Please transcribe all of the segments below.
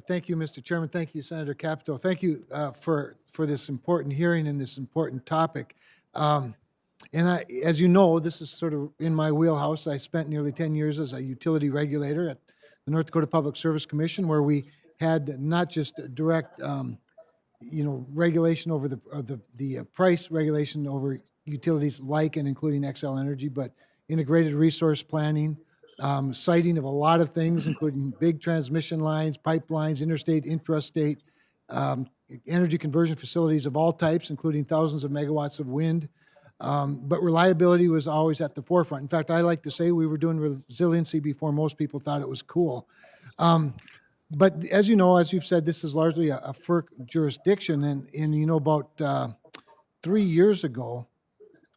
Thank you, Mr. Chairman. Thank you, Senator Capito. Thank you for this important hearing and this important topic. Um, as you know, this is sort of in my wheelhouse. I spent nearly 10 years as a utility regulator at the North Dakota Public Service Commission, where we had not just direct, regulation over the price regulation over utilities like and including XL Energy, but integrated resource planning, siting of a lot of things, including big transmission lines, pipelines, interstate, intrastate, um, energy conversion facilities of all types, including thousands of megawatts of wind. But reliability was always at the forefront. In fact, I like to say we were doing resiliency before most people thought it was cool. But as you know, as you've said, this is largely a FERC jurisdiction. And about 3 years ago,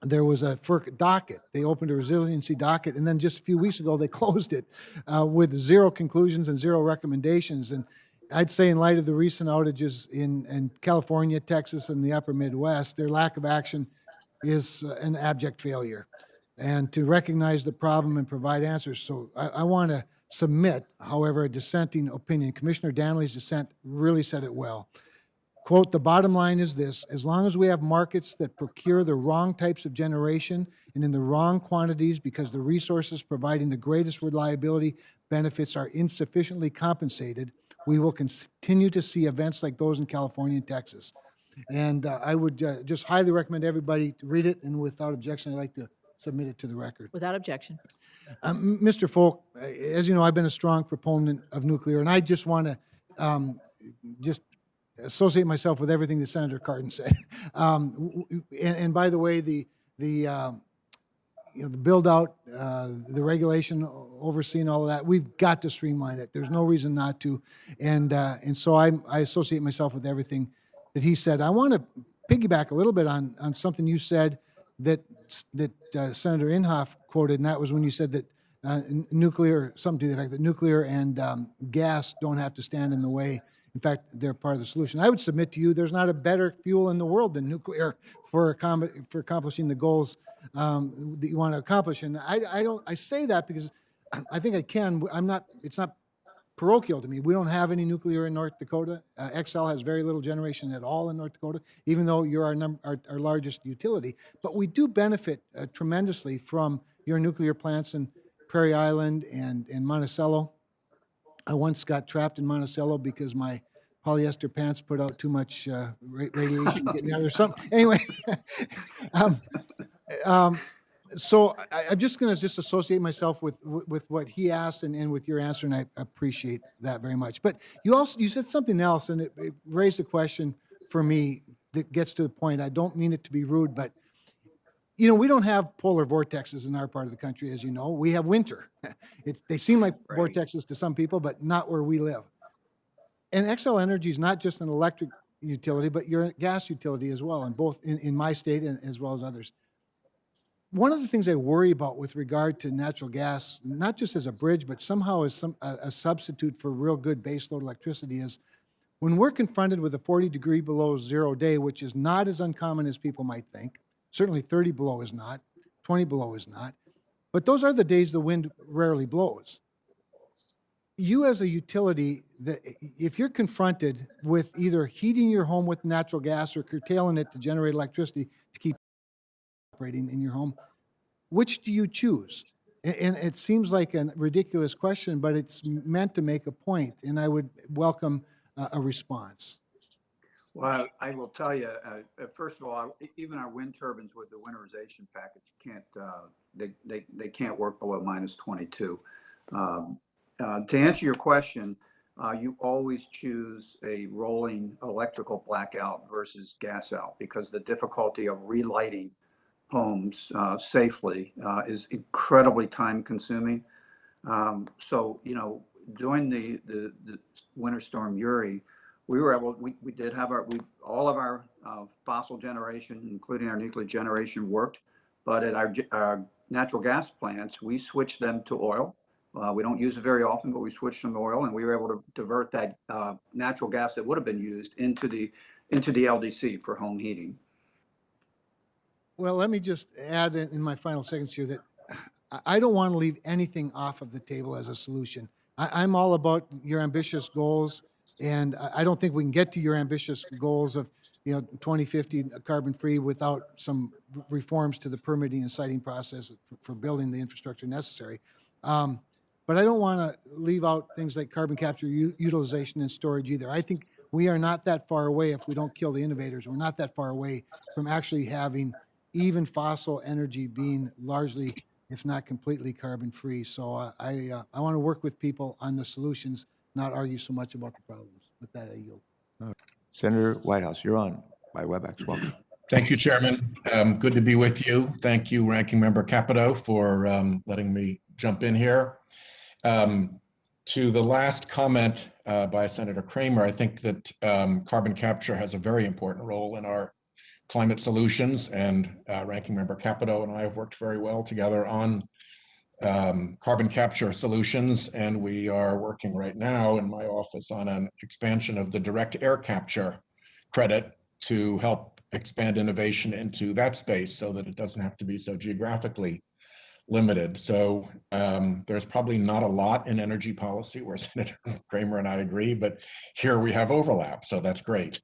there was a FERC docket. They opened a resiliency docket, and then just a few weeks ago, they closed it with zero conclusions and zero recommendations. And I'd say in light of the recent outages in California, Texas, and the upper Midwest, their lack of action is an abject failure. And to recognize the problem and provide answers. So I want to submit, however, a dissenting opinion. Commissioner Danley's dissent really said it well. Quote, the bottom line is this: as long as we have markets that procure the wrong types of generation and in the wrong quantities because the resources providing the greatest reliability benefits are insufficiently compensated, we will continue to see events like those in California and Texas. And I would just highly recommend everybody to read it, and without objection, I'd like to submit it to the record. Without objection. Mr. Folk, as you know, I've been a strong proponent of nuclear, and I just want to just associate myself with everything that Senator Cardin said. And by the way, the build out, the regulation, overseeing all of that, we've got to streamline it. There's no reason not to. And so I associate myself with everything that he said. I want to piggyback a little bit on something you said that Senator Inhofe quoted, and that was when you said that nuclear, something to the effect that nuclear and gas don't have to stand in the way. In fact, they're part of the solution. I would submit to you there's not a better fuel in the world than nuclear for accomplishing the goals that you want to accomplish. And I say that because I think I can. It's not parochial to me. We don't have any nuclear in North Dakota. XL has very little generation at all in North Dakota, even though you're our largest utility. But we do benefit tremendously from your nuclear plants in Prairie Island and Monticello. I once got trapped in Monticello because my polyester pants put out too much radiation getting out or something. Anyway, so I'm just going to associate myself with what he asked and with your answer, and I appreciate that very much. But you said something else, and it raised a question for me that gets to the point. I don't mean it to be rude, but we don't have polar vortexes in our part of the country, as you know. We have winter. They seem like vortexes to some people, but not where we live. And XL Energy is not just an electric utility, but you're a gas utility as well, and both in my state and as well as others. One of the things I worry about with regard to natural gas, not just as a bridge, but somehow as a substitute for real good baseload electricity, is when we're confronted with a 40-degree below zero day, which is not as uncommon as people might think. Certainly 30 below is not, 20 below is not. But those are the days the wind rarely blows. You as a utility, if you're confronted with either heating your home with natural gas or curtailing it to generate electricity to keep operating in your home, which do you choose? And it seems like a ridiculous question, but it's meant to make a point, and I would welcome a response. Well, I will tell you, first of all, even our wind turbines with the winterization package they can't work below -22. To answer your question, you always choose a rolling electrical blackout versus gas out because the difficulty of relighting homes safely is incredibly time consuming. So, during the winter storm Uri, we did have all of our fossil generation, including our nuclear generation, worked, but at our natural gas plants, we switched them to oil. We don't use it very often, but we switched them to oil, and we were able to divert that natural gas that would have been used into the LDC for home heating. Well, let me just add in my final seconds here that I don't want to leave anything off of the table as a solution. I'm all about your ambitious goals And I don't think we can get to your ambitious goals of, 2050 carbon free without some reforms to the permitting and siting process for building the infrastructure necessary. But I don't want to leave out things like carbon capture utilization and storage either. I think we are not that far away if we don't kill the innovators. We're not that far away from actually having even fossil energy being largely, if not completely, carbon free. So I want to work with people on the solutions, not argue so much about the problems. With that, I yield. Senator Whitehouse, you're on by WebEx. Welcome. Thank you, Chairman. Good to be with you. Thank you, Ranking Member Capito, for letting me jump in here. To the last comment by Senator Cramer, I think that carbon capture has a very important role in our climate solutions, and Ranking Member Capito and I have worked very well together on carbon capture solutions, and we are working right now in my office on an expansion of the direct air capture credit to help expand innovation into that space so that it doesn't have to be so geographically limited. So there's probably not a lot in energy policy where Senator Cramer and I agree, but here we have overlap, so that's great.